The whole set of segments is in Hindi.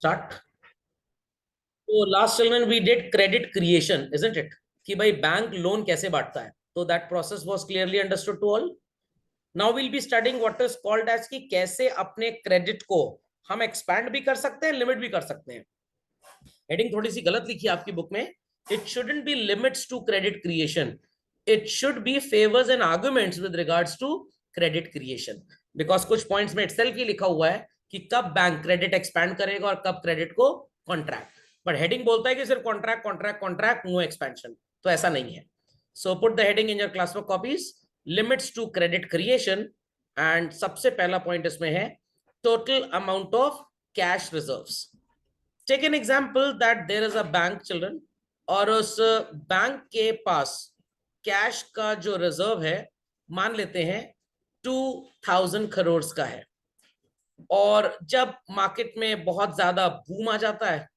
स्टार्ट। तो last children we did credit creation, isn't it, कि भाई बैंक लोन कैसे बांटता है। तो that process was clearly understood to all. Now will be studying what is called as कि कैसे अपने क्रेडिट को हम एक्सपैंड भी कर सकते हैं, लिमिट भी कर सकते हैं। हेडिंग थोड़ी सी गलत लिखी है आपकी बुक में। It shouldn't be limits to credit creation, it should be favours and arguments with regards to credit creation. Because कुछ पॉइंट्स में इटसेल्फ ही लिखा हुआ है कि कब बैंक क्रेडिट एक्सपैंड करेगा और कब क्रेडिट को कॉन्ट्रैक्ट। बट हेडिंग बोलता है कि सिर्फ contract contract contract, no expansion. तो ऐसा नहीं है। So put the heading in your classwork copies, limits to credit creation. And सबसे पहला पॉइंट इसमें है total amount of cash reserves. Take an example that there is a bank children, और उस बैंक के पास कैश का जो रिजर्व है मान लेते हैं 2000 करोड़ का है। और जब मार्केट में बहुत ज्यादा बूम आ जाता है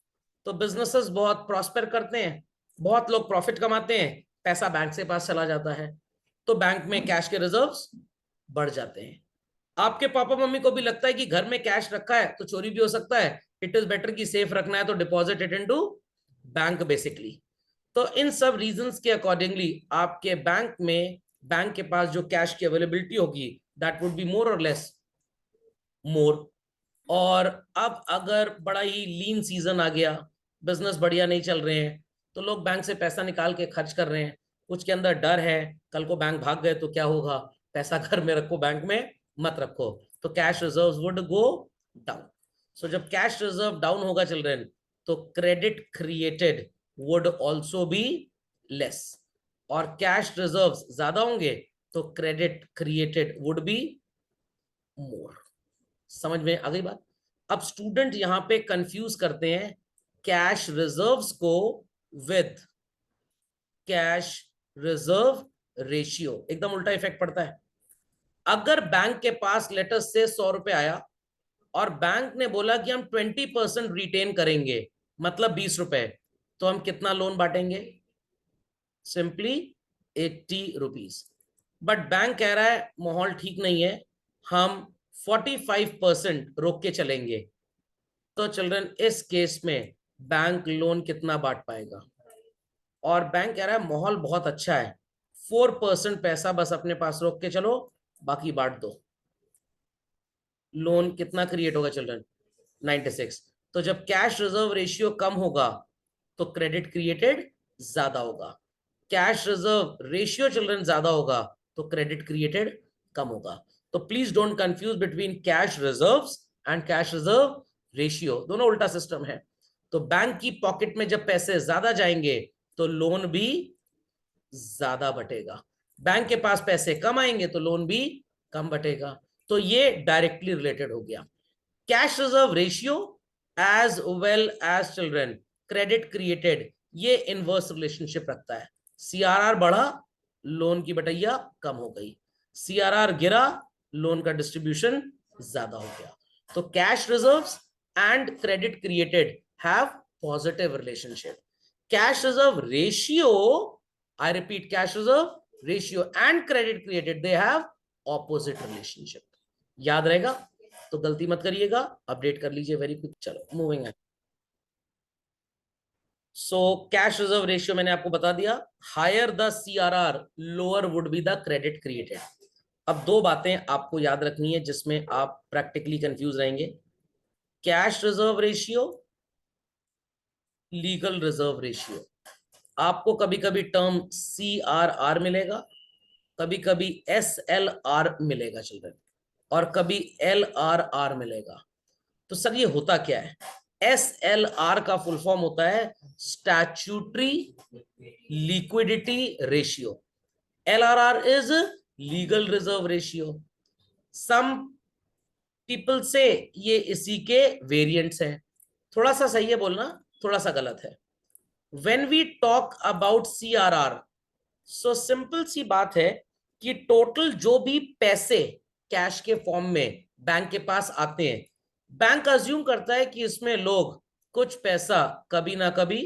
तो बिजनेसेस बहुत प्रॉस्पर करते हैं, बहुत लोग प्रॉफिट कमाते हैं, पैसा बैंक से पास चला जाता है, तो बैंक में कैश के रिजर्व्स बढ़ जाते हैं। आपके पापा मम्मी को भी लगता है कि घर में कैश रखा है तो चोरी भी हो सकता है, इट इज बेटर कि सेफ रखना है तो deposit it into bank basically. तो इन सब रीजंस के अकॉर्डिंगली आपके बैंक में, बैंक के पास जो कैश की अवेलेबिलिटी होगी दैट वुड बी मोर और लेस मोर। और अब अगर बड़ा ही लीन सीजन आ गया, बिजनेस बढ़िया नहीं चल रहे हैं, तो लोग बैंक से पैसा निकाल के खर्च कर रहे हैं। कुछ के अंदर डर है कल को बैंक भाग गए तो क्या होगा, पैसा घर में रखो, बैंक में मत रखो। तो cash reserves would go down. So जब कैश रिजर्व डाउन होगा चिल्ड्रन, तो credit created would also be less. और कैश रिजर्व्स ज्यादा होंगे तो credit created would be more. समझ में आ गई बात? अब स्टूडेंट यहां पे कंफ्यूज करते हैं कैश रिजर्व्स को विद कैश रिजर्व रेशियो, एकदम उल्टा इफेक्ट पड़ता है। अगर बैंक के पास लेटर से 100 रुपए आया और बैंक ने बोला कि हम 20% रिटेन करेंगे, मतलब 20 रुपए, तो हम कितना लोन बांटेंगे? Simply 80 rupees. बट बैंक कह रहा है माहौल ठीक नहीं है, हम 45% रोक के चलेंगे। तो चिल्ड्रन इस केस में बैंक लोन कितना बांट पाएगा? और बैंक कह रहा है माहौल बहुत अच्छा है, 4% पैसा बस अपने पास रोक के चलो, बाकी बांट दो। लोन कितना क्रिएट होगा चिल्ड्रन? 96। तो जब कैश रिजर्व रेशियो कम होगा तो क्रेडिट क्रिएटेड ज्यादा होगा, कैश रिजर्व रेशियो चिल्ड्रन ज्यादा होगा तो क्रेडिट क्रिएटेड कम होगा। तो please don't confuse between cash reserves and cash reserve ratio, दोनों उल्टा सिस्टम है। तो बैंक की पॉकेट में जब पैसे ज्यादा जाएंगे तो लोन भी ज्यादा बटेगा, बैंक के पास पैसे कम आएंगे तो लोन भी कम बटेगा। तो ये डायरेक्टली रिलेटेड हो गया। Cash reserve ratio as well as children credit created, ये इनवर्स रिलेशनशिप रखता है। सीआरआर बढ़ा, लोन की बटैया कम हो गई, सीआरआर गिरा, लोन का डिस्ट्रीब्यूशन ज्यादा हो गया। तो cash reserves and credit created have positive relationship. Cash reserve ratio, I repeat, cash reserve ratio and credit created, they have opposite relationship. याद रहेगा? तो गलती मत करिएगा, अपडेट कर लीजिए वेरी क्विक। चलो मूविंग है। सो कैश रिजर्व रेशियो मैंने आपको बता दिया, higher the CRR lower would be the credit created. अब दो बातें आपको याद रखनी है जिसमें आप प्रैक्टिकली कंफ्यूज रहेंगे। Cash reserve ratio, legal reserve ratio. आपको कभी कभी टर्म CRR मिलेगा, कभी कभी SLR मिलेगा चिल्ड्रन, और कभी LRR मिलेगा। तो सर ये होता क्या है? SLR का फुल फॉर्म होता है statutory liquidity ratio, LRR is legal reserve ratio. Some people से ये इसी के वेरिएंट्स हैं। थोड़ा सा सही है बोलना, थोड़ा सा गलत है। When we talk about CRR, so simple सी बात है कि टोटल जो भी पैसे कैश के फॉर्म में बैंक के पास आते हैं, बैंक अज्यूम करता है कि इसमें लोग कुछ पैसा कभी ना कभी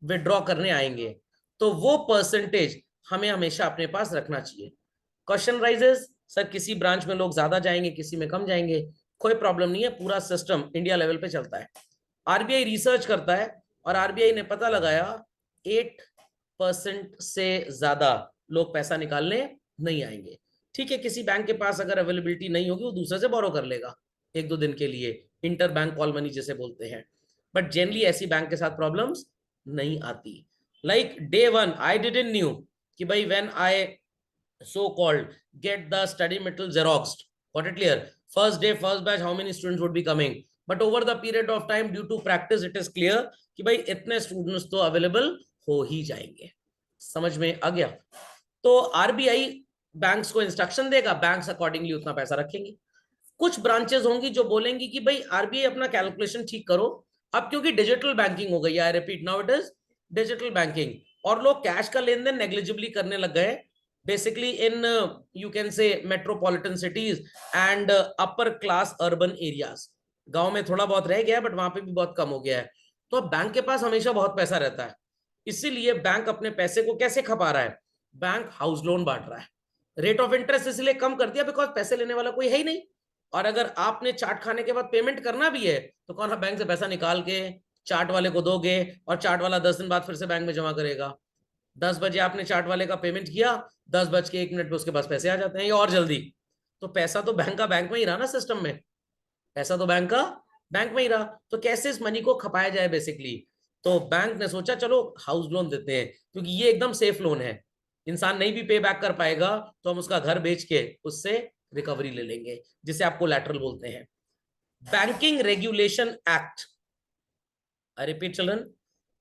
विड्रॉ करने आएंगे, तो वो परसेंटेज हमें हमेशा अपने पास रखना चाहिए। क्वेश्चन राइजेस, सर किसी ब्रांच में लोग ज्यादा जाएंगे, किसी में कम जाएंगे, कोई प्रॉब्लम नहीं है, पूरा सिस्टम इंडिया लेवल पे चलता है। आरबीआई रिसर्च करता है और आरबीआई ने पता लगाया 8% से ज्यादा लोग पैसा निकालने नहीं आएंगे। ठीक है, किसी बैंक के पास अगर अवेलेबिलिटी नहीं होगी वो दूसरे से बोरो कर लेगा एक दो दिन के लिए, इंटर बैंक कॉल मनी जिसे बोलते हैं, बट जनरली ऐसी बैंक के साथ प्रॉब्लम्स नहीं आती। Like day one I didn't knew कि भाई when I so called get the study material xeroxed, got it clear, first day first batch how many students would be coming, but over the period of time due to practice it is clear कि भाई इतने स्टूडेंट्स तो अवेलेबल हो ही जाएंगे। समझ में आ गया? तो आरबीआई बैंक्स को इंस्ट्रक्शन देगा, बैंक्स अकॉर्डिंगली उतना पैसा रखेंगे। कुछ ब्रांचेस होंगी जो बोलेंगी कि भाई आरबीआई अपना कैलकुलेशन ठीक करो, अब क्योंकि डिजिटल बैंकिंग हो गई, I repeat now it is digital banking, और लोग कैश का लेन देन नेग्लिजिबली करने लग गए, बेसिकली इन यू कैन से metropolitan cities and upper class urban areas. गांव में थोड़ा बहुत रह गया है बट वहां पे भी बहुत कम हो गया है। तो अब बैंक के पास हमेशा बहुत पैसा रहता है, इसीलिए बैंक अपने पैसे को कैसे खपा रहा है, बैंक हाउस लोन बांट रहा है, रेट ऑफ इंटरेस्ट इसलिए कम कर दिया बिकॉज पैसे लेने वाला कोई है ही नहीं। और अगर आपने चाट खाने के बाद पेमेंट करना भी है तो कौन बैंक से पैसा निकाल के चाट वाले को दोगे और चाट वाला 10 दिन बाद फिर से बैंक में जमा करेगा? 10 बजे आपने चाट वाले का पेमेंट किया, 10 बज के 1 मिनट में उसके पास पैसे आ जाते हैं या और जल्दी। तो पैसा तो बैंक का बैंक में ही रहा ना, सिस्टम में पैसा तो बैंक का बैंक में ही रहा। तो कैसे इस मनी को खपाया जाए बेसिकली, तो बैंक ने सोचा चलो हाउस लोन देते हैं, क्योंकि ये एकदम सेफ लोन है, इंसान नहीं भी पे बैक कर पाएगा तो हम उसका घर बेच के उससे रिकवरी ले लेंगे, जिसे आप कोलैटरल बोलते हैं। Banking regulation act, I repeat children,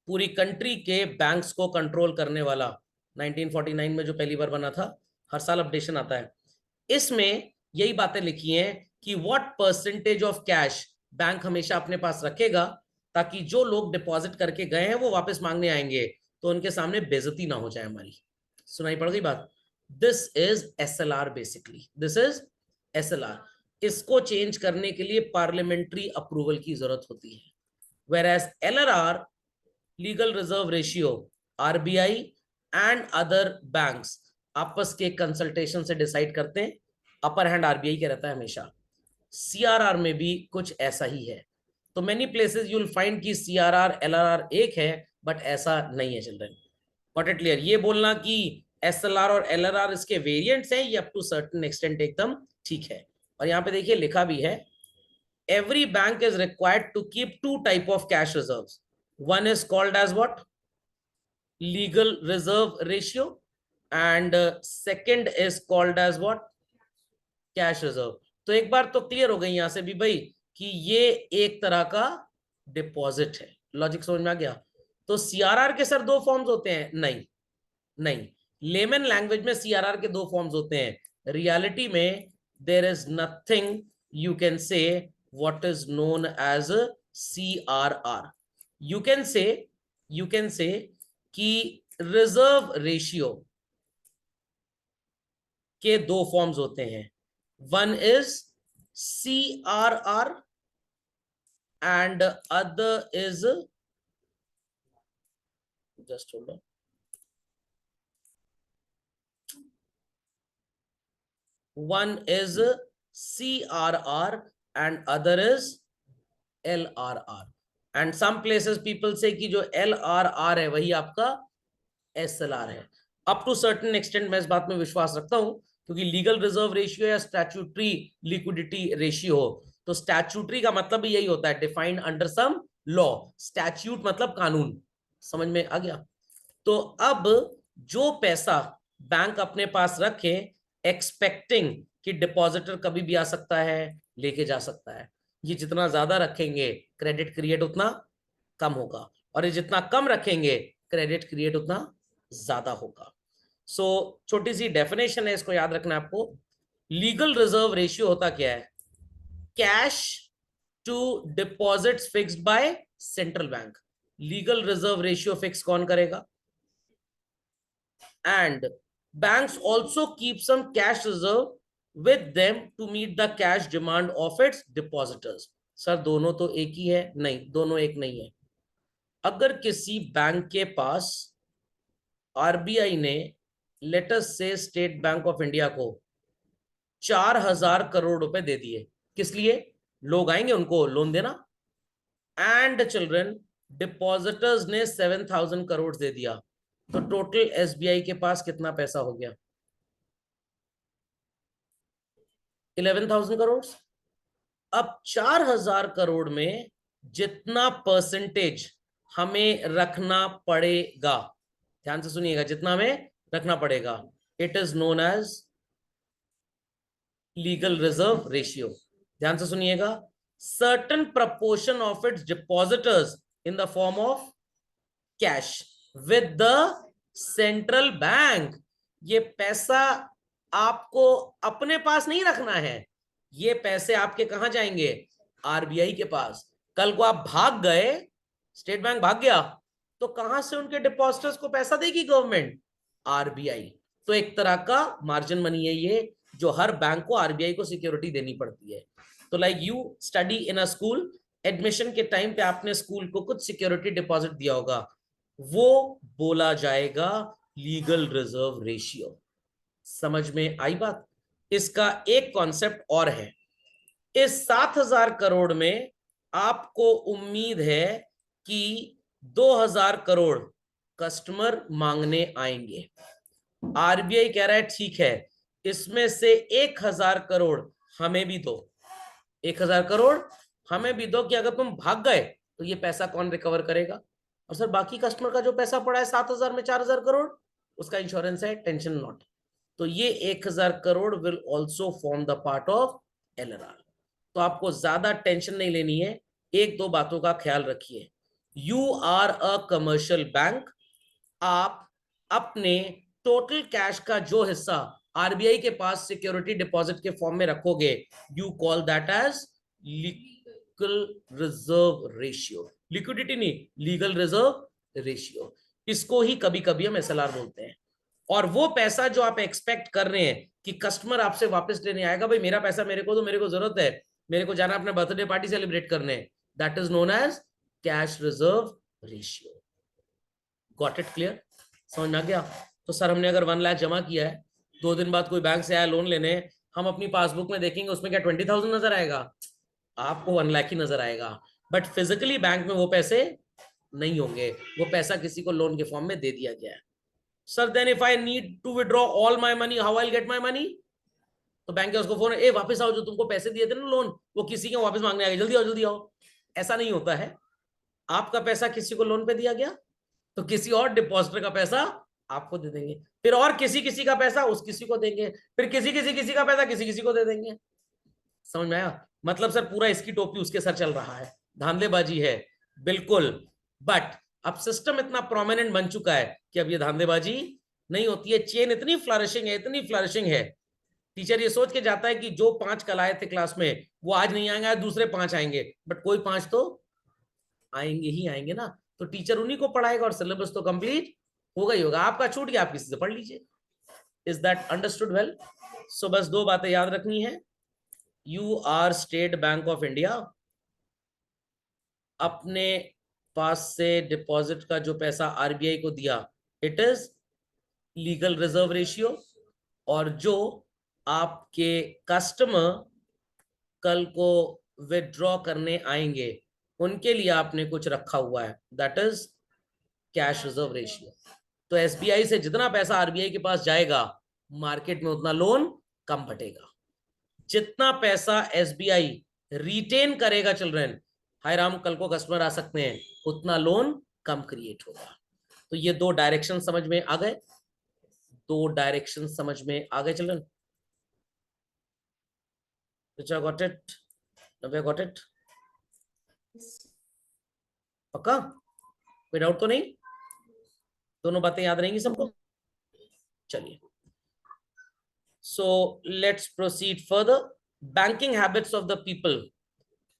पूरी कंट्री के बैंक्स को कंट्रोल करने वाला 1949 में जो पहली बार बना था, हर साल अपडेशन आता है। इसमें यही बातें लिखी हैं कि what percentage of cash bank हमेशा अपने पास रखेगा, ताकि जो लोग डिपॉजिट करके गए हैं वो वापस मांगने आएंगे तो उनके सामने बेइज्जती ना हो जाए हमारी। सुनाई पड़ गई बात? This is SLR, basically this is SLR. इसको चेंज करने के लिए पार्लियामेंट्री अप्रूवल की जरूरत होती है, whereas LRR, legal reserve ratio, RBI and other banks आपस के कंसल्टेशन से डिसाइड करते हैं, अपर हैंड आरबीआई के रहता है हमेशा। सीआरआर में भी कुछ ऐसा ही है। तो many places you will find कि सीआरआर एलआरआर एक है, बट ऐसा नहीं है चिल्ड्रन। Got it clear? ये बोलना कि एसएलआर और एलआरआर इसके वेरिएंट्स हैं, ये अप टू सर्टेन एक्सटेंट एकदम ठीक है। और यहाँ पे देखिए लिखा भी है, every bank is required to keep two type of cash reserves. One is called as what? Legal reserve ratio, and second is called as what? Cash reserve. तो एक बार तो क्लियर हो गई यहां से भी भाई कि ये एक तरह का डिपॉजिट है। लॉजिक समझ में आ गया? तो सीआरआर के सर दो फॉर्म्स होते हैं? नहीं नहीं, लेमन लैंग्वेज में सीआरआर के दो फॉर्म्स होते हैं, रियलिटी में there is nothing you can say what is known as CRR. You can say कि रिजर्व रेशियो के दो फॉर्म्स होते हैं, one is CRR and other is, just hold on, one is CRR and other is LRR, and some places people say कि जो LRR है वही आपका SLR है। अप टू सर्टेन एक्सटेंट मैं इस बात में विश्वास रखता हूं, क्योंकि लीगल रिजर्व रेशियो या स्टैट्यूटरी लिक्विडिटी रेशियो हो, तो स्टैट्यूटरी का मतलब भी यही होता है, defined under some law. Statute मतलब कानून, समझ में आ गया? तो अब जो पैसा बैंक अपने पास रखे एक्सपेक्टिंग कि डिपॉजिटर कभी भी आ सकता है, लेके जा सकता है, ये जितना ज्यादा रखेंगे क्रेडिट क्रिएट उतना कम होगा, और ये जितना कम रखेंगे क्रेडिट क्रिएट उतना ज्यादा होगा। सो छोटी सी डेफिनेशन है, इसको याद रखना आपको। लीगल रिजर्व रेशियो होता क्या है? Cash to deposits fixed by central bank. Legal reserve ratio fix कौन करेगा? And banks also keep some cash reserve with them to meet the cash demand of its depositors. Sir दोनों तो एक ही है? नहीं, दोनों एक नहीं है। अगर किसी बैंक के पास आरबीआई ने लेट अस से स्टेट बैंक ऑफ इंडिया को 4000 करोड़ रुपए दे दिए, किस लिए? लोग आएंगे उनको लोन देना। एंड चिल्ड्रन डिपॉजिटर्स ने 7,000 करोड़ दे दिया, तो टोटल एसबीआई के पास कितना पैसा हो गया? 11,000 करोड़। अब 4,000 करोड़ में जितना परसेंटेज हमें रखना पड़ेगा, ध्यान से सुनिएगा, जितना हमें रखना पड़ेगा, it is known as legal reserve ratio. ध्यान से सुनिएगा, certain proportion of its depositors in the form of cash with the central bank. ये पैसा आपको अपने पास नहीं रखना है, ये पैसे आपके कहां जाएंगे? आरबीआई के पास। कल को आप भाग गए, स्टेट बैंक भाग गया, तो कहां से उनके डिपॉजिटर्स को पैसा देगी गवर्नमेंट? आरबीआई। तो एक तरह का मार्जिन मनी है ये, जो हर बैंक को आरबीआई को सिक्योरिटी देनी पड़ती है। तो like you study in a school, admission के टाइम पे आपने स्कूल को कुछ सिक्योरिटी डिपॉजिट दिया होगा, वो बोला जाएगा लीगल रिजर्व रेशियो। समझ में आई बात? इसका एक कॉन्सेप्ट और है, इस 7,000 करोड़ में आपको उम्मीद है कि 2,000 करोड़ कस्टमर मांगने आएंगे। आरबीआई कह रहा है ठीक है, इसमें से 1,000 करोड़ हमें भी दो, 1,000 करोड़ हमें भी दो, कि अगर तुम भाग गए तो ये पैसा कौन रिकवर करेगा? और सर बाकी कस्टमर का जो पैसा पड़ा है 7,000 में 4,000 करोड़, उसका इंश्योरेंस है, टेंशन नॉट। तो ये 1,000 crore will also form the part of LRR. तो आपको ज्यादा टेंशन नहीं लेनी है, एक दो बातों का ख्याल रखिए। You are a commercial bank, आप अपने टोटल कैश का जो हिस्सा आरबीआई के पास सिक्योरिटी डिपॉजिट के फॉर्म में रखोगे, you call that as legal reserve ratio. Liquidity नहीं, लीगल रिजर्व रेशियो। इसको ही कभी कभी हम एसएलआर बोलते हैं। और वो पैसा जो आप एक्सपेक्ट कर रहे हैं कि कस्टमर आपसे वापस लेने आएगा, भाई मेरा पैसा मेरे को दो, मेरे को जरूरत है, मेरे को जाना अपने बर्थडे पार्टी सेलिब्रेट करने, that is known as cash reserve ratio. Got it? Clear? समझ में आ गया? तो सर हमने अगर 1 लाख जमा किया है, 2 दिन बाद कोई बैंक से आया लोन लेने, हम अपनी पासबुक में देखेंगे उसमें क्या 20,000 नजर आएगा? आपको 1 लाख ही नजर आएगा, बट फिजिकली बैंक में वो पैसे नहीं होंगे, वो पैसा किसी को लोन के फॉर्म में दे दिया गया है। Sir then if I need to withdraw all my money, how I get my money? तो बैंक के उसको फोन, ए वापस आओ, जो तुमको पैसे दिए थे ना लोन, वो किसी के वापस मांगने आ गए, जल्दी आओ जल्दी आओ। ऐसा नहीं होता है, आपका पैसा किसी को लोन पे दिया गया तो किसी और डिपॉजिटर का पैसा आपको दे देंगे, फिर और किसी किसी का पैसा उस किसी को देंगे, फिर किसी का पैसा किसी किसी को दे देंगे। समझ में आया? मतलब सर पूरा इसकी टोपी उसके सर चल रहा है, धांधलेबाजी है। बिल्कुल, बट अब सिस्टम इतना प्रोमिनेंट बन चुका है कि अब ये धांधलेबाजी नहीं होती है। चेन इतनी फ्लरिशिंग है, इतनी फ्लरिशिंग है, टीचर ये सोच के जाता है कि जो 5 कल आए थे क्लास में वो आज नहीं आएंगे, दूसरे 5 आएंगे, बट कोई 5 तो आएंगे ही आएंगे ना। तो टीचर उन्हीं को पढ़ाएगा और सिलेबस तो कंप्लीट होगा ही होगा। आपका छूट गया, आप किसी से पढ़ लीजिए। Is that understood well? So बस 2 बातें याद रखनी है। You are State Bank of India, अपने पास से डिपॉजिट का जो पैसा आरबीआई को दिया, it is legal reserve ratio. और जो आपके कस्टमर कल को विड्रॉ करने आएंगे, उनके लिए आपने कुछ रखा हुआ है, that is cash reserve ratio. तो एसबीआई से जितना पैसा आरबीआई के पास जाएगा, मार्केट में उतना लोन कम बटेगा। जितना पैसा एसबीआई रिटेन करेगा चिल्ड्रन, हाय राम कल को कस्टमर आ सकते हैं, उतना लोन कम क्रिएट होगा। तो ये 2 डायरेक्शन समझ में आ गए, 2 डायरेक्शन समझ में आ गए children? Got it? Got it? पक्का? कोई डाउट तो नहीं? दोनों बातें याद रहेंगी सबको? चलिए, so let's proceed further. Banking habits of the people.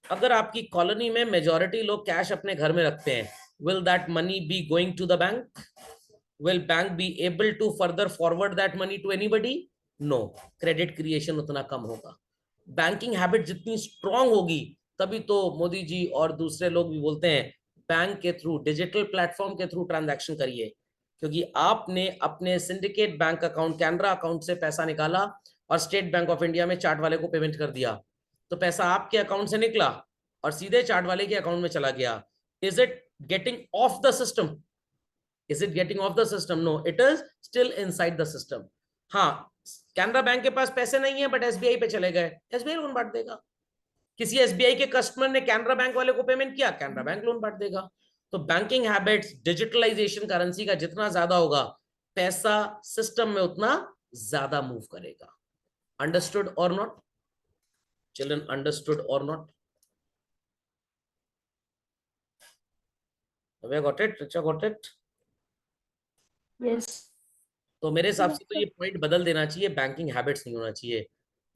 अगर आपकी कॉलोनी में मेजॉरिटी लोग कैश अपने घर में रखते हैं, will that money be going to the bank? Will bank be able to further forward that money to anybody? No, credit creation उतना कम होगा। बैंकिंग हैबिट जितनी स्ट्रांग होगी, तभी तो मोदी जी और दूसरे लोग भी बोलते हैं बैंक के थ्रू, डिजिटल प्लेटफॉर्म के थ्रू ट्रांजैक्शन करिए, क्योंकि आपने अपने syndicate bank account, Canara account से पैसा निकाला और स्टेट बैंक ऑफ इंडिया में चार्ट वाले को पेमेंट कर दिया। तो पैसा आपके अकाउंट से निकला और सीधे चार्ट वाले के अकाउंट में चला गया. Is it getting off the system? Is it getting off the system? No, it is still inside the system. हाँ, कैनरा बैंक के पास पैसे नहीं है बट एसबीआई पे चले गए, एसबीआई लोन बांट देगा. किसी एसबीआई के कस्टमर ने कैनरा बैंक वाले को पेमेंट किया, कैनरा बैंक लोन बांट देगा. तो बैंकिंग हैबिट्स, डिजिटलाइजेशन करेंसी का जितना ज्यादा होगा, पैसा सिस्टम में उतना ज्यादा मूव करेगा. अंडरस्टूड और नॉट चिल्ड्रन? अंडरस्टूड और not? Have I got it? Richa got it? Yes. तो मेरे हिसाब से तो ये पॉइंट बदल देना चाहिए, बैंकिंग हैबिट्स नहीं होना चाहिए,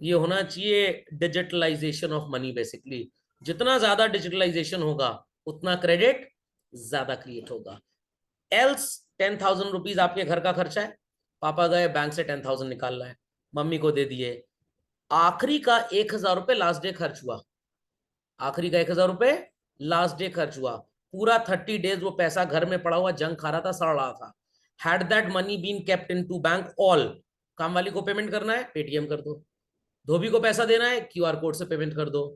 ये होना चाहिए डिजिटलाइजेशन ऑफ मनी. बेसिकली जितना ज्यादा डिजिटलाइजेशन होगा उतना क्रेडिट ज्यादा क्रिएट होगा. एल्स 10,000 रुपीज आपके घर का खर्चा है, पापा गए बैंक से 10,000 निकाल रहा है, मम्मी को दे दिए. आखिरी का 1,000 रुपए लास्ट डे खर्च हुआ, आखिरी का 1,000 रुपए लास्ट डे खर्च हुआ. पूरा 30 डेज वो पैसा घर में पड़ा हुआ जंग खा रहा था, सड़ रहा था. Had that money been kept into bank, all काम वाली को पेमेंट करना है पेटीएम कर दो, धोबी को पैसा देना है क्यूआर कोड से पेमेंट कर दो,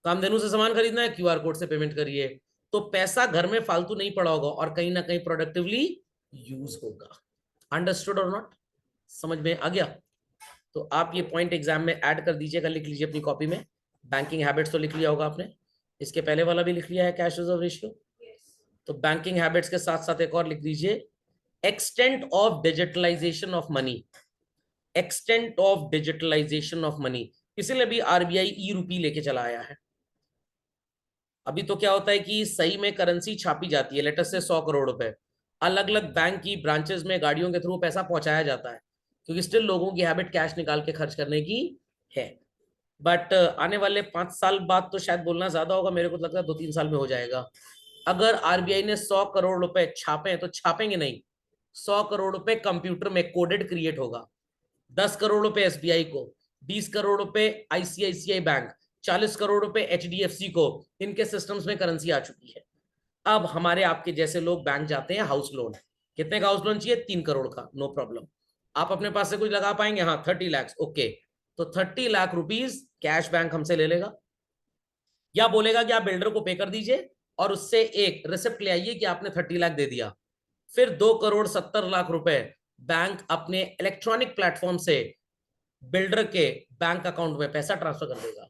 कामधेनु से सामान खरीदना है क्यूआर कोड से पेमेंट करिए. तो पैसा घर में फालतू नहीं पड़ा होगा और कहीं ना कहीं प्रोडक्टिवली यूज होगा. अंडरस्टूड और नॉट? समझ में आ गया? तो आप ये पॉइंट एग्जाम में ऐड कर दीजिएगा, लिख लीजिए अपनी कॉपी में. बैंकिंग हैबिट्स तो लिख लिया होगा आपने, इसके पहले वाला भी लिख लिया है, कैश रिजर्व रेशियो. तो बैंकिंग हैबिट्स के साथ साथ एक और लिख दीजिए, extent of digitalisation of money. Extent of digitalisation of money, इसीलिए भी आरबीआई ई रूपी लेके चला आया है. अभी तो क्या होता है कि सही में करेंसी छापी जाती है, लेटर से 100 करोड़ रुपए, अलग अलग बैंक की ब्रांचेस में गाड़ियों के थ्रू पैसा पहुंचाया जाता है, क्योंकि स्टिल लोगों की हैबिट कैश निकाल के खर्च करने की है. बट आने वाले 5 साल बाद तो शायद बोलना ज्यादा होगा, मेरे को लगता है 2-3 साल में हो जाएगा. अगर आरबीआई ने 100 करोड़ रुपए छापे तो छापेंगे नहीं, 100 करोड़ रुपए कंप्यूटर में कोडेड क्रिएट होगा. 10 करोड़ रुपए एसबीआई को, 20 करोड़ रुपए आईसीआईसीआई बैंक, 40 करोड़ रुपए एचडीएफसी को, इनके सिस्टम्स में करेंसी आ चुकी है. अब हमारे आपके जैसे लोग बैंक जाते हैं, हाउस लोन, कितने का हाउस लोन चाहिए? 3 करोड़ का, नो प्रॉब्लम. आप अपने पास से कुछ लगा पाएंगे? हाँ, 30 लाख, ओके. तो 30 लाख रुपीज कैश बैंक हमसे ले लेगा, या बोलेगा कि आप बिल्डर को पे कर दीजिए और उससे एक रिसिप्ट ले आइए कि आपने 30 लाख दे दिया. फिर 2,70,00,000 रुपए बैंक अपने इलेक्ट्रॉनिक प्लेटफॉर्म से बिल्डर के बैंक अकाउंट में पैसा ट्रांसफर कर देगा.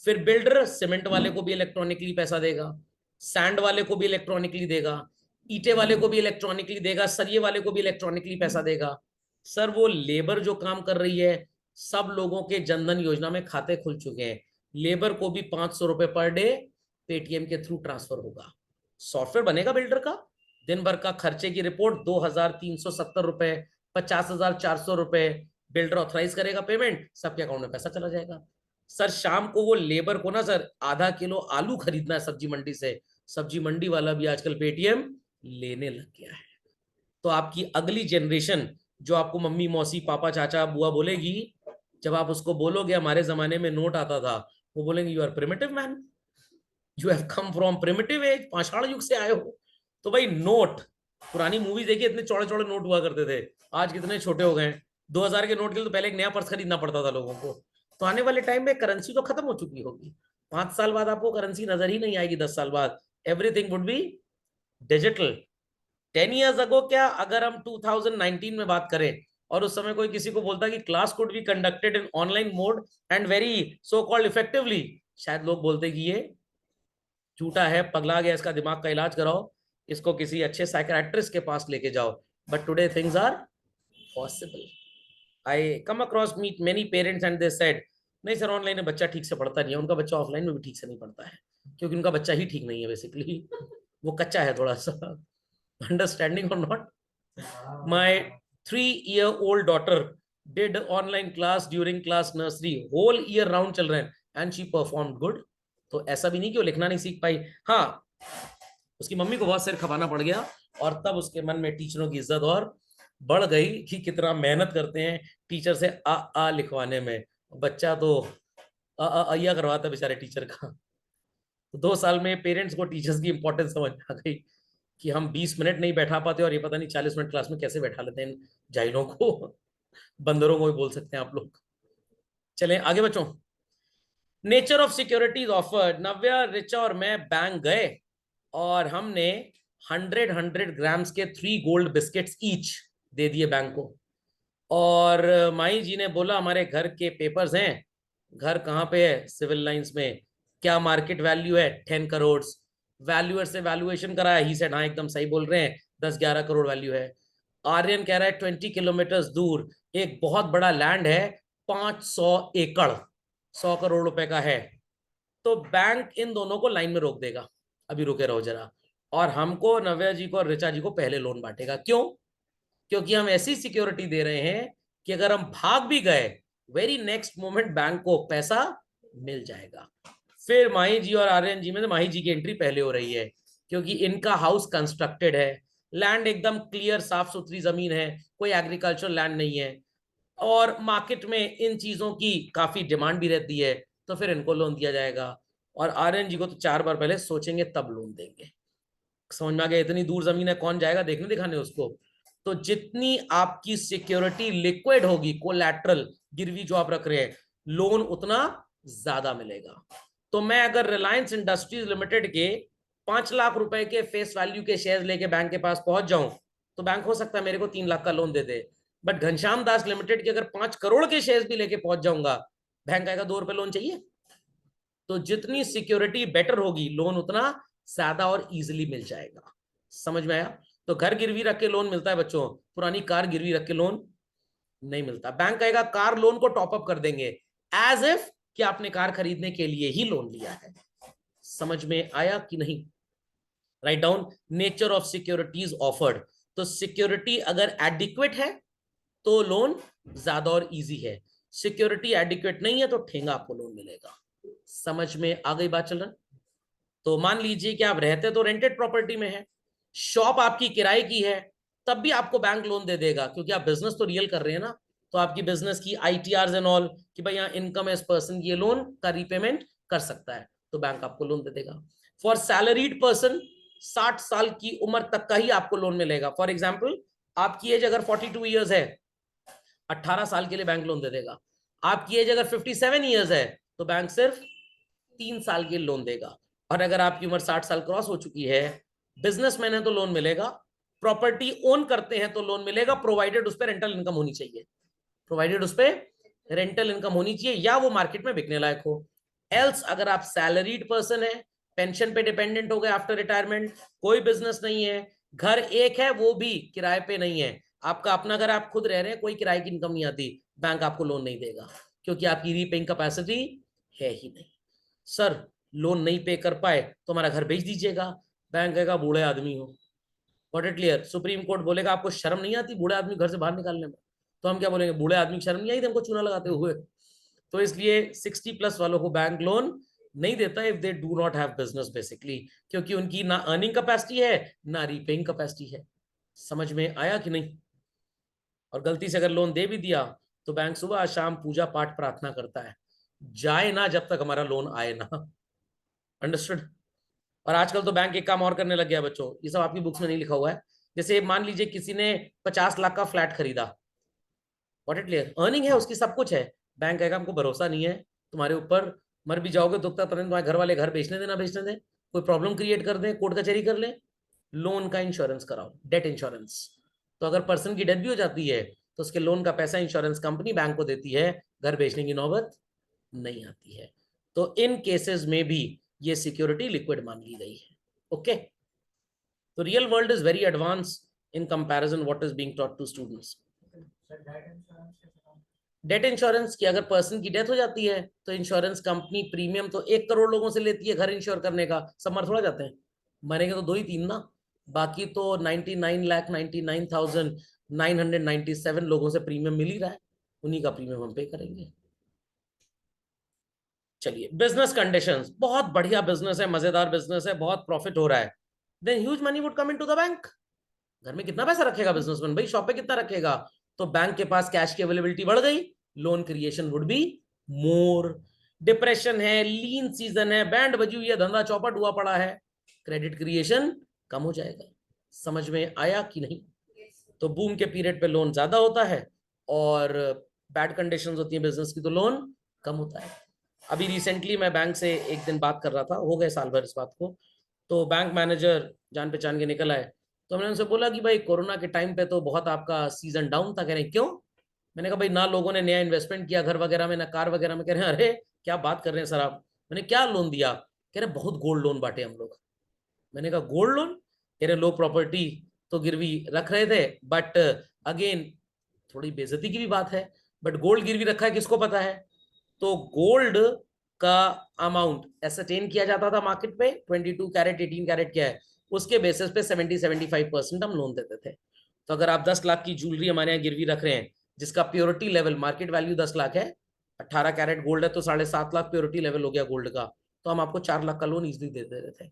फिर बिल्डर सीमेंट वाले को भी इलेक्ट्रॉनिकली पैसा देगा, सैंड वाले को भी इलेक्ट्रॉनिकली देगा, ईटे वाले को भी इलेक्ट्रॉनिकली देगा, सरिये वाले को भी इलेक्ट्रॉनिकली पैसा देगा. सर वो लेबर जो काम कर रही है, सब लोगों के जनधन योजना में खाते खुल चुके हैं, लेबर को भी 500 रुपए पर डे पेटीएम के थ्रू ट्रांसफर होगा. सॉफ्टवेयर बनेगा बिल्डर का, दिन भर का खर्चे की रिपोर्ट 2,370 रुपए, 50,400 रुपए, बिल्डर ऑथराइज करेगा पेमेंट, सबके अकाउंट में पैसा चला जाएगा. सर शाम को वो लेबर को ना सर आधा किलो आलू खरीदना है सब्जी मंडी से, सब्जी मंडी वाला भी आजकल पेटीएम लेने लग गया है. तो आपकी अगली जनरेशन जो आपको मम्मी मौसी पापा चाचा बुआ बोलेगी, जब आप उसको बोलोगे हमारे जमाने में नोट आता था, वो बोलेंगे you are primitive man, you have come from primitive age, पाषाण युग से आए हो. तो भाई नोट, पुरानी मूवी देखिए, इतने चौड़े चौड़े नोट हुआ करते थे, आज कितने छोटे हो गए. 2,000 के नोट के लिए तो पहले एक नया पर्स खरीदना पड़ता था लोगों को. तो आने वाले टाइम में करेंसी तो खत्म हो चुकी होगी. 5 साल बाद आपको करेंसी नजर ही नहीं आएगी, 10 साल बाद everything would be digital. 10 years ago क्या, अगर हम 2019 में बात करें और उस समय कोई किसी को बोलता कि class could be conducted in online mode and very so called effectively, शायद लोग बोलते कि ये झूठा है, पगला गया, इसका दिमाग का इलाज कराओ, इसको किसी अच्छे साइकियाट्रिस्ट के पास लेके जाओ. But today things are possible. I come across meet many parents and they said नहीं सर ऑनलाइन में बच्चा ठीक से पढ़ता नहीं है, उनका बच्चा ऑफलाइन में भी ठीक से नहीं पढ़ता है, क्योंकि उनका बच्चा ही ठीक नहीं है, बेसिकली वो कच्चा है थोड़ा सा. अंडरस्टैंडिंग और not? My 3-year-old daughter did online class during class nursery, whole year round चल रहे हैं and she performed good. तो ऐसा भी नहीं कि वो लिखना नहीं सीख पाई, हाँ उसकी मम्मी को बहुत सिर खपाना पड़ गया और तब उसके मन में टीचरों की इज्जत और बढ़ गई कि कितना मेहनत करते हैं टीचर से आ लिखवाने में. बच्चा तो अय्या करवाता बेचारे टीचर का. तो 2 साल में पेरेंट्स को टीचर्स की इंपॉर्टेंस समझ आ गई कि हम 20 मिनट नहीं बैठा पाते और ये पता नहीं 40 मिनट क्लास में कैसे बैठा लेते हैं जाहिलों को. बंदरों को भी बोल सकते हैं आप लोग. चलें आगे बच्चों. नेचर ऑफ सिक्योरिटीज ऑफर्ड, नव्या, रिचा और मैं बैंक गए और हमने 100 ग्राम्स के 3 गोल्ड बिस्किट्स ईच दे दिए बैंक को। और माई जी ने बोला हमारे घर के पेपर्स हैं, घर कहाँ पे है, सिविल लाइंस में, क्या मार्केट वैल्यू है, 10 करोड़। वैल्यूअर से वैल्यूएशन कराया, ही सेड हाँ एकदम सही बोल रहे हैं, 10-11 करोड़ वैल्यू है। आर्यन कह रहा है 20 किलोमीटर दूर एक बहुत बड़ा लैंड है, 500 एकड़, 100 करोड़ रुपए का है। तो बैंक इन दोनों को लाइन में रोक देगा, अभी रुके रहो जरा, और हमको, नव्या जी को और ऋचा जी को पहले लोन बांटेगा। क्यों? क्योंकि हम ऐसी सिक्योरिटी दे रहे हैं कि अगर हम भाग भी गए, वेरी नेक्स्ट मोमेंट बैंक को पैसा मिल जाएगा। फिर माही जी और आर्यन जी में, तो माही जी की एंट्री पहले हो रही है क्योंकि इनका हाउस कंस्ट्रक्टेड है, लैंड एकदम क्लियर साफ सुथरी जमीन है, कोई एग्रीकल्चर लैंड नहीं है, और मार्केट में इन चीजों की काफी डिमांड भी रहती है, तो फिर इनको लोन दिया जाएगा। और आर्यन जी को तो 4 बार पहले सोचेंगे तब लोन देंगे। समझ में आ गया? इतनी दूर जमीन है, कौन जाएगा देखने दिखाने उसको? तो जितनी आपकी सिक्योरिटी लिक्विड होगी, कोलैटरल, गिरवी जो आप रख रहे हैं, लोन उतना ज्यादा मिलेगा। तो मैं अगर रिलायंस इंडस्ट्रीज लिमिटेड के 5 लाख रुपए के फेस वैल्यू के शेयर लेके बैंक के पास पहुंच जाऊं, तो बैंक हो सकता है मेरे को 3 लाख का loan they they. But Ghanshyam Das limited के अगर 5 करोड़ के शेयर भी लेके पहुंच जाऊंगा, बैंक आएगा 2 रुपए लोन चाहिए। तो जितनी सिक्योरिटी बेटर होगी, लोन उतना ज्यादा और इजीली मिल जाएगा। समझ में आया? तो घर गिरवी रख के लोन मिलता है बच्चों, पुरानी कार गिरवी रख के लोन नहीं मिलता। बैंक कहेगा कार लोन को टॉप अप कर देंगे, एज इफ कि आपने कार खरीदने के लिए ही लोन लिया है। समझ में आया कि नहीं? Write down nature of securities offered. तो सिक्योरिटी अगर एडिक्वेट है तो लोन ज्यादा और इजी है, सिक्योरिटी एडिक्वेट नहीं है तो ठेंगा आपको लोन मिलेगा। समझ में आ गई बात चल रहा? तो मान लीजिए कि आप रहते तो रेंटेड प्रॉपर्टी में है, शॉप आपकी किराए की है, तब भी आपको बैंक लोन दे देगा क्योंकि आप बिजनेस तो रियल कर रहे हैं ना। तो आपकी बिजनेस की आईटीआर एंड ऑल कि भाई यहाँ इनकम एज पर्सन ये लोन का रीपेमेंट कर सकता है, तो बैंक आपको लोन दे देगा। फॉर सैलरीड पर्सन 60 साल की उम्र तक का ही आपको लोन मिलेगा। फॉर एग्जाम्पल आपकी एज अगर 42 ईयर्स है, 18 साल के लिए बैंक लोन दे देगा। आपकी एज अगर 57 ईयर्स है तो बैंक सिर्फ 3 साल के लोन देगा। और अगर आपकी उम्र 60 साल क्रॉस हो चुकी है, बिजनेसमैन है तो लोन मिलेगा, प्रॉपर्टी ओन करते हैं तो लोन मिलेगा, प्रोवाइडेड उस पर रेंटल इनकम होनी चाहिए, प्रोवाइडेड उस पर रेंटल इनकम होनी चाहिए या वो मार्केट में बिकने लायक हो। एल्स अगर आप सैलरीड पर्सन है, पेंशन पे डिपेंडेंट हो गए आफ्टर रिटायरमेंट, कोई बिजनेस नहीं है, घर एक है वो भी किराए पे नहीं है, आपका अपना घर, आप खुद रह रहे हैं, कोई किराए की इनकम नहीं आती, बैंक आपको लोन नहीं देगा क्योंकि आपकी रीपेइंग कैपेसिटी है ही नहीं। सर लोन नहीं पे कर पाए तो हमारा घर बेच दीजिएगा, बैंक कहेगा बूढ़े आदमी हो। Got it clear? Supreme court बोलेगा आपको शर्म नहीं आती बूढ़े आदमी घर से बाहर निकालने में, तो हम क्या बोलेंगे, बूढ़े आदमी की शर्म नहीं आई थी हमको चूना लगाते हुए। तो इसलिए 60+ वालों को बैंक लोन नहीं देता if they do not have business basically, क्योंकि उनकी ना अर्निंग कैपेसिटी है ना रीपेइंग कैपेसिटी है। समझ में आया कि नहीं? और गलती से अगर लोन दे भी दिया तो बैंक सुबह शाम पूजा पाठ प्रार्थना करता है, जाए ना जब तक हमारा लोन आए ना। अंडरस्टूड? और आजकल तो बैंक एक काम और करने लग गया बच्चों, ये सब आपकी बुक्स में नहीं लिखा हुआ है। जैसे मान लीजिए किसी ने 50 लाख का फ्लैट खरीदा, व्हाट इट क्लियर, अर्निंग है उसकी, सब कुछ है, बैंक कहेगा हमको भरोसा नहीं है तुम्हारे ऊपर, मर भी जाओगे तो तक तुम्हारे घर वाले घर बेचने देना, बेचने दें, कोई प्रॉब्लम क्रिएट कर दें, कोर्ट कचहरी कर ले, लोन का इंश्योरेंस कराओ, डेट इंश्योरेंस। तो अगर पर्सन की डेथ भी हो जाती है तो उसके लोन का पैसा इंश्योरेंस कंपनी बैंक को देती है, घर बेचने की नौबत नहीं आती है। तो इन केसेस में भी ये सिक्योरिटी लिक्विड मान ली गई है। ओके, तो real world is very advance in comparison what is being taught to students. Debt insurance की अगर पर्सन की डेथ हो जाती है तो इंश्योरेंस कंपनी प्रीमियम तो 1 करोड़ लोगों से लेती है घर इंश्योर करने का, सब मर थोड़ा जाते हैं, मरेंगे तो 2 ही 3 ना, बाकी तो 99,99,997 लोगों से प्रीमियम मिल ही रहा है, उन्हीं का प्रीमियम हम पे करेंगे। चलिए, बिजनेस कंडीशंस, बहुत बढ़िया बिजनेस है, मजेदार बिजनेस है, बहुत प्रॉफिट हो रहा है, then huge money would come into the bank. घर में कितना पैसा रखेगा बिजनेसमैन भाई, शॉप पे कितना रखेगा? तो बैंक के पास कैश की अवेलेबिलिटी बढ़ गई, loan creation would be more. Depression है, लीन सीजन है, बैंड बजी हुई है, धंधा चौपट हुआ पड़ा है, क्रेडिट क्रिएशन कम हो जाएगा। समझ में आया कि नहीं? तो बूम के पीरियड पे लोन ज्यादा होता है और बैड कंडीशंस होती है बिजनेस की तो लोन कम होता है। अभी रिसेंटली मैं बैंक से एक दिन बात कर रहा था, हो गए साल भर इस बात को, तो बैंक मैनेजर जान पहचान के निकल आए, तो हमने उनसे बोला कि भाई कोरोना के टाइम पे तो बहुत आपका सीजन डाउन था। कह रहे हैं क्यों? मैंने कहा भाई ना लोगों ने नया इन्वेस्टमेंट किया घर वगैरह में, ना कार वगैरह में। कह रहे हैं अरे क्या बात कर रहे हैं सर आप? मैंने क्या लोन दिया? कह रहे बहुत गोल्ड लोन बांटे हम लोग। मैंने कहा गोल्ड लोन? कह रहे लो प्रॉपर्टी तो गिरवी रख रहे थे, बट अगेन थोड़ी बेइज्जती की भी बात है, बट गोल्ड गिरवी रखा है किसको पता है? तो गोल्ड का अमाउंट एसरटेन किया जाता था मार्केट पे, 22 कैरेट 18 कैरेट क्या है, उसके बेसिस पे 70-75% हम लोन देते थे। तो अगर आप 10 लाख की ज्वेलरी हमारे यहाँ गिरवी रख रहे हैं, जिसका purity level market value 10 lakh है, 18 कैरेट गोल्ड है, तो 7.5 लाख प्योरिटी लेवल हो गया गोल्ड का, तो हम आपको 4 लाख का लोन इजिली दे देते थे।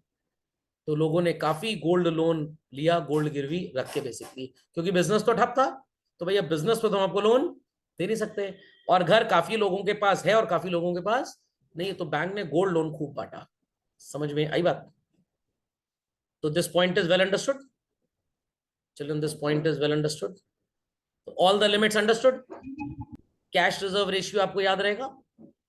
तो लोगों ने काफी गोल्ड लोन लिया गोल्ड गिरवी रख के, बेसिकली क्योंकि बिजनेस तो ठप था, तो भैया बिजनेस पे तो हम आपको लोन दे नहीं सकते। और घर काफी लोगों के पास है और काफी लोगों के पास नहीं, तो बैंक ने गोल्ड लोन खूब बांटा। समझ में आई बात? तो this point is well understood. Children this point is well understood. All the limits understood. Cash reserve ratio आपको याद रहेगा।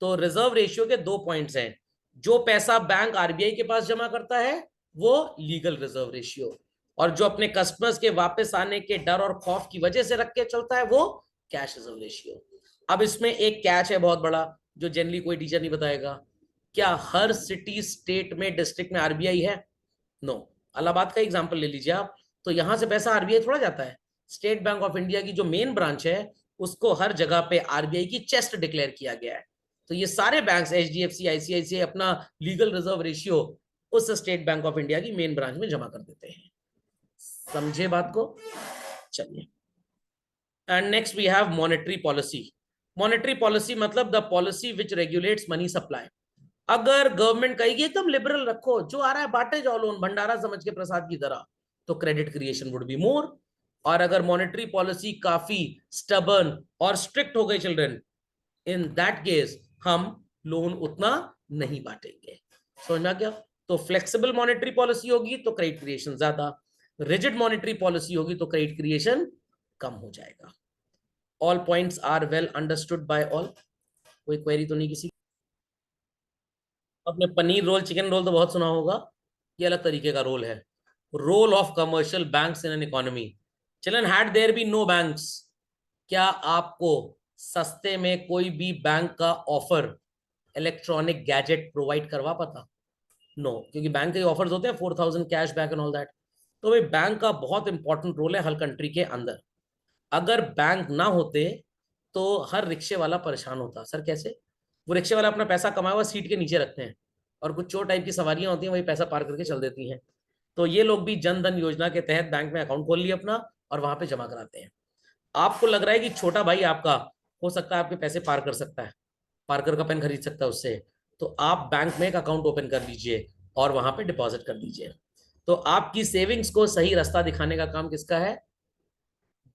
तो रिजर्व रेशियो के दो पॉइंट्स हैं। जो पैसा बैंक आरबीआई के पास जमा करता है वो लीगल रिजर्व रेशियो, और जो अपने कस्टमर्स के वापस आने के डर और खौफ की वजह से रख के चलता है वो कैश रिजर्व रेशियो। अब इसमें एक कैच है बहुत बड़ा, जो जनरली कोई टीचर नहीं बताएगा। क्या हर सिटी स्टेट में डिस्ट्रिक्ट में आरबीआई है? नो। इलाहाबाद का एग्जांपल ले लीजिए आप, तो यहां से पैसा आरबीआई थोड़ा जाता है। स्टेट बैंक ऑफ इंडिया की जो मेन ब्रांच है उसको हर जगह पे आरबीआई की चेस्ट डिक्लेयर किया गया है। तो ये सारे बैंक्स एचडीएफसी आईसीआईसीआई अपना लीगल रिजर्व रेशियो उस स्टेट बैंक ऑफ इंडिया की मेन ब्रांच में जमा कर देते हैं। समझे बात को? चलिए, and next we have monetary policy. Monetary policy मतलब the policy which regulates money supply. अगर गवर्नमेंट कहेगी एकदम लिबरल रखो, जो आ रहा है बांटे जाओ लोन भंडारा समझ के प्रसाद की तरह, तो क्रेडिट क्रिएशन वुड बी मोर। और अगर मॉनेटरी पॉलिसी काफी स्टबर्न और स्ट्रिक्ट हो गई चिल्ड्रन, इन दैट केस हम लोन उतना नहीं बांटेंगे। समझ में आ गया? तो फ्लेक्सिबल मॉनेटरी पॉलिसी होगी तो क्रेडिट क्रिएशन ज्यादा, रिजिड मॉनेटरी पॉलिसी होगी तो क्रेडिट क्रिएशन कम हो जाएगा। All points are well understood by all. कोई क्वेरी तो नहीं किसी? आपने पनीर रोल चिकन रोल तो बहुत सुना होगा, ये अलग तरीके का रोल है। Role of commercial banks in an economy. Children, had there be no banks, क्या आपको सस्ते में कोई भी बैंक का ऑफर इलेक्ट्रॉनिक गैजेट प्रोवाइड करवा पाता? नो, क्योंकि बैंक के ऑफर्स होते हैं 4000 cash back and all that. तो भाई बैंक का बहुत इंपॉर्टेंट रोल है हर कंट्री के अंदर। अगर बैंक ना होते तो हर रिक्शे वाला परेशान होता। सर कैसे? वो रिक्शे वाला अपना पैसा कमाया हुआ सीट के नीचे रखते हैं, और कुछ चोर टाइप की सवारियां होती हैं वही पैसा पार करके चल देती हैं। तो ये लोग भी जन धन योजना के तहत बैंक में अकाउंट खोल लिया अपना और वहां पे जमा कराते हैं। आपको लग रहा है कि छोटा भाई आपका हो सकता है आपके पैसे पार कर सकता है, पार्कर का पेन खरीद सकता है उससे, तो आप बैंक में एक अकाउंट ओपन कर लीजिए और वहां पे डिपॉजिट कर दीजिए। तो आपकी सेविंग्स को सही रास्ता दिखाने का काम किसका है?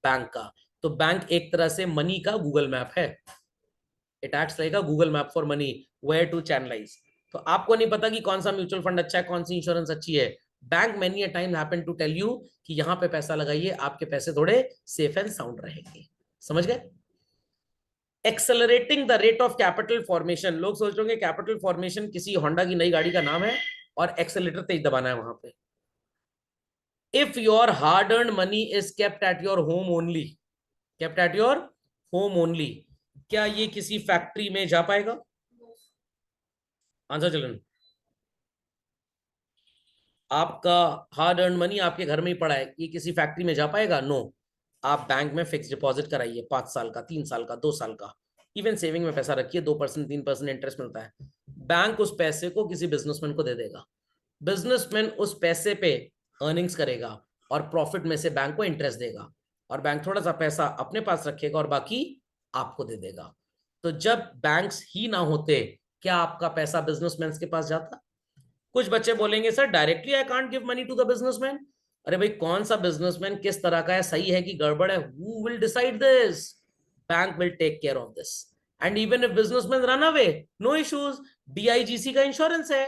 बैंक का। तो बैंक एक तरह से मनी का गूगल मैप है। It acts like a Google map for money, where to channelise. तो आपको नहीं पता कि कौन सा म्यूचुअल फंड अच्छा है, कौन सी इंश्योरेंस अच्छी है, bank many a time happen to tell you कि यहाँ पे पैसा लगाइए, आपके पैसे थोड़े सेफ एंड साउंड रहेंगे। समझ गए? Accelerating the rate of capital formation. लोग सोच रहे होंगे कैपिटल फॉर्मेशन किसी होंडा की नई गाड़ी का नाम है और एक्सेलेटर तेज दबाना है वहां पे। If your hard earn money is kept at your home only, kept at your home only, क्या ये किसी फैक्ट्री में जा पाएगा? आंसर चिल्ड्रन, आपका हार्ड अर्न मनी आपके घर में ही पड़ा है, ये किसी फैक्ट्री में जा पाएगा? नो। आप बैंक में फिक्स डिपॉजिट कराइए, 5 साल का, 3 साल का, 2 साल का, इवन सेविंग में पैसा रखिए, 2% 3% इंटरेस्ट मिलता है। बैंक उस पैसे को किसी बिजनेसमैन को दे देगा, बिजनेसमैन उस पैसे पे अर्निंग्स करेगा और प्रॉफिट में से बैंक को इंटरेस्ट देगा, और बैंक थोड़ा सा पैसा अपने पास रखेगा और बाकी आपको दे देगा। तो जब बैंक्स ही ना होते, क्या आपका पैसा बिजनेसमैन के पास जाता? कुछ बच्चे बोलेंगे sir directly I can't give money to the businessman. अरे भाई कौन सा बिजनेसमैन किस तरह का है, सही है कि गड़बड़ है, who will decide this? Bank will take care of this. And even if businessman run away, no issues, DIGC का इंश्योरेंस है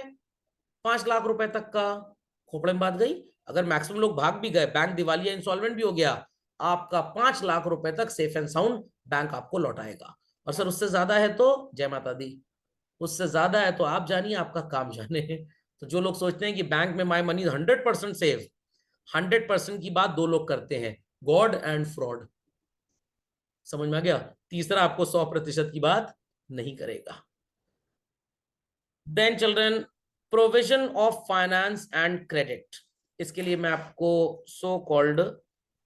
5 लाख रुपए तक का। खोपड़े में बात गई। अगर मैक्सिमम लोग भाग भी गए, बैंक दिवालिया इंसॉल्वेंट भी हो गया, आपका 5 लाख रुपए तक सेफ एंड साउंड बैंक आपको लौटाएगा। और सर उससे ज्यादा है तो जय माता दी। उससे ज्यादा है तो आप जानिए, आपका काम जाने। तो जो लोग सोचते हैं कि बैंक में माई मनी 100% सेफ, 100% की बात दो लोग करते हैं, गॉड एंड फ्रॉड। समझ में आ गया? तीसरा आपको 100% की बात नहीं करेगा। Then children, provision of finance and credit. इसके लिए मैं आपको सो कॉल्ड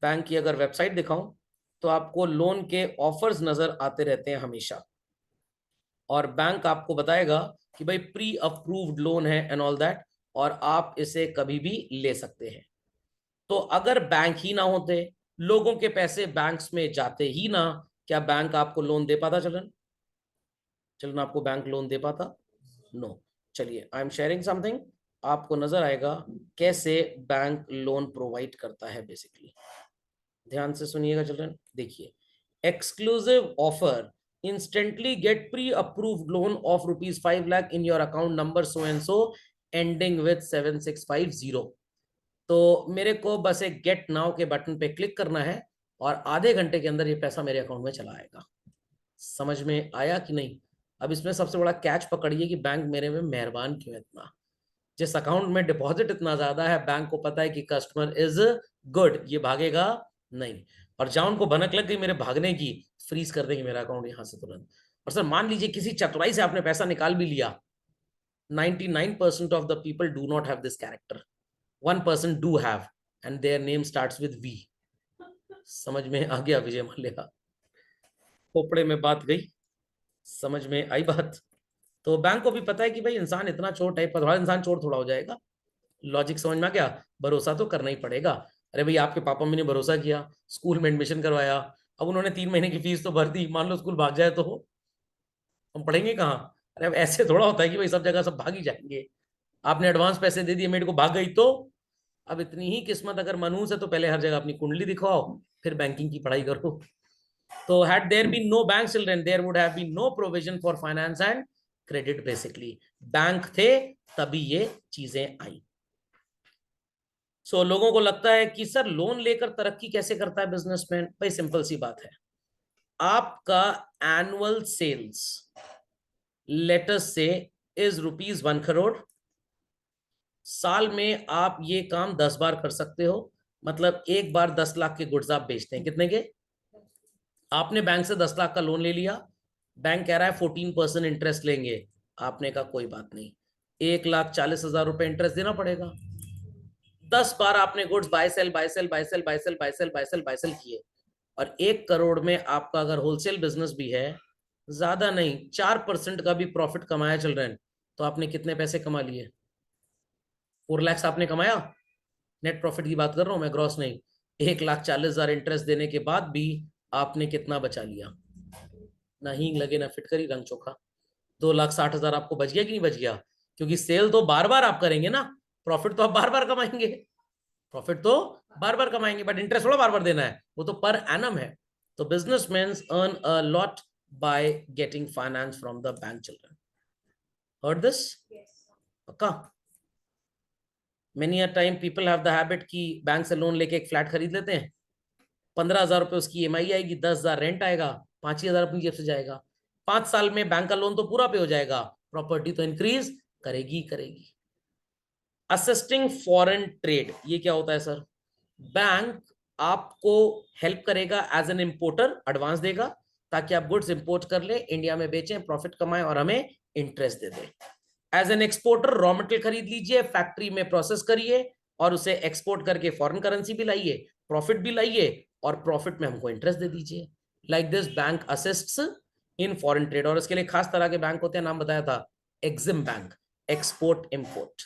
बैंक की अगर वेबसाइट दिखाऊं तो आपको लोन के ऑफर्स नजर आते रहते हैं हमेशा, और बैंक आपको बताएगा कि भाई प्री अप्रूव्ड लोन है एंड ऑल दैट, और आप इसे कभी भी ले सकते हैं। तो अगर बैंक ही ना होते, लोगों के पैसे बैंक्स में जाते ही ना, क्या बैंक आपको लोन दे पाता चलन? चलन आपको बैंक लोन दे पाता? नो। चलिए, आई एम शेयरिंग समथिंग, आपको नजर आएगा कैसे बैंक लोन प्रोवाइड करता है बेसिकली। ध्यान से सुनिएगा चिल्ड्रन, देखिए, exclusive offer, instantly get pre-approved loan of rupees 5 lakh in your account number so and so ending with 7650। तो मेरे को बस एक गेट नाउ के बटन पे क्लिक करना है और आधे घंटे के अंदर ये पैसा मेरे अकाउंट में चला आएगा। समझ में आया कि नहीं? अब इसमें सबसे बड़ा कैच पकड़िए कि बैंक मेरे में मेहरबान क्यों है इतना। जिस अकाउंट में डिपॉजिट इतना ज्यादा है, बैंक को पता है कि कस्टमर इज गुड, ये भागेगा नहीं। और जहां उनको भनक लग गई मेरे भागने की, फ्रीज कर देंगे मेरा अकाउंट यहां से तुरंत। और सर मान लीजिए किसी चतुराई से आपने पैसा निकाल भी लिया, 99% of the people do not have this character, 1% do have, and their name starts with V. समझ में आ गया विजय मल्लिका? खोपड़े में बात गई, समझ में आई बात? तो बैंक को भी पता है कि भाई इंसान इतना चोर टाइप का, थोड़ा इंसान चोर थोड़ा हो जाएगा। लॉजिक समझ में आ गया? भरोसा तो करना ही पड़ेगा। अरे भाई आपके पापा मम्मी ने भरोसा किया, स्कूल में एडमिशन करवाया, अब उन्होंने 3 महीने की फीस तो भर दी, मान लो स्कूल भाग जाए तो हम पढ़ेंगे कहाँ? अरे अब ऐसे थोड़ा होता है कि भाई सब जगह सब भाग ही जाएंगे। आपने एडवांस पैसे दे दिए, मेरे को भाग गई तो अब इतनी ही किस्मत अगर मनहूस है तो पहले हर जगह अपनी कुंडली दिखाओ, फिर बैंकिंग की पढ़ाई करो। तो had there been no bank children, there would have been no provision for finance and credit basically। Bank थे तभी ये चीजें आई। लोगों को लगता है कि सर लोन लेकर तरक्की कैसे करता है बिजनेसमैन? भाई सिंपल सी बात है, आपका annual sales let's say is ₹1 crore. साल में आप ये काम 10 बार कर सकते हो, मतलब एक बार 10 लाख के गुड्स आप बेचते हैं। कितने के? आपने बैंक से 10 लाख का लोन ले लिया, बैंक कह रहा है 14% इंटरेस्ट लेंगे, आपने कहा कोई बात नहीं, 1,40,000 इंटरेस्ट देना पड़ेगा। 10 बार आपने goods buy sell buy sell buy sell buy sell buy sell buy sell buy sell किए, और 1 करोड़ में आपका अगर होलसेल बिजनेस भी है, ज्यादा नहीं 4% का भी प्रॉफिट कमाया चल रहे हैं, तो आपने कितने पैसे कमा लिए? 4 लाख आपने कमाया। नेट प्रॉफिट की बात कर रहा हूं मैं, ग्रॉस नहीं। 1,40,000 इंटरेस्ट देने के बाद भी आपने कितना बचा लिया? ना हींग लगे ना फिटकरी, रंग चोखा। 2,60,000 आपको बच गया कि नहीं बच गया? क्योंकि सेल तो बार बार आप करेंगे ना, प्रॉफिट तो आप बार बार कमाएंगे, प्रॉफिट तो बार बार कमाएंगे, बट इंटरेस्ट थोड़ा बार बार देना है, वो तो पर एनम है। तो businessman earn a lot by getting finance from the bank children. Heard this? पक्का? Many a time people have the habit कि बैंक से लोन लेके एक फ्लैट खरीद लेते हैं, 15,000 रुपए उसकी EMI आएगी, 10,000 रेंट आएगा, 5,000 अपनी जेब से जाएगा। 5 साल में बैंक का लोन तो पूरा पे हो जाएगा, प्रॉपर्टी तो इंक्रीज करेगी करेगी। असिस्टिंग फॉरेन ट्रेड, ये क्या होता है सर? बैंक आपको हेल्प करेगा एज एन इंपोर्टर, एडवांस देगा ताकि आप गुड्स इंपोर्ट कर ले, इंडिया में बेचें, प्रॉफिट कमाएं और हमें इंटरेस्ट दे दे। As an exporter raw material खरीद लीजिए, फैक्ट्री में प्रोसेस करिए और उसे एक्सपोर्ट करके फॉरेन करेंसी भी लाइए, प्रॉफिट भी लाइए, और प्रॉफिट में हमको इंटरेस्ट दे दीजिए। Like this bank assists in foreign trade. और इसके लिए खास तरह के बैंक होते हैं, नाम बताया था, एग्जिम बैंक, एक्सपोर्ट इंपोर्ट।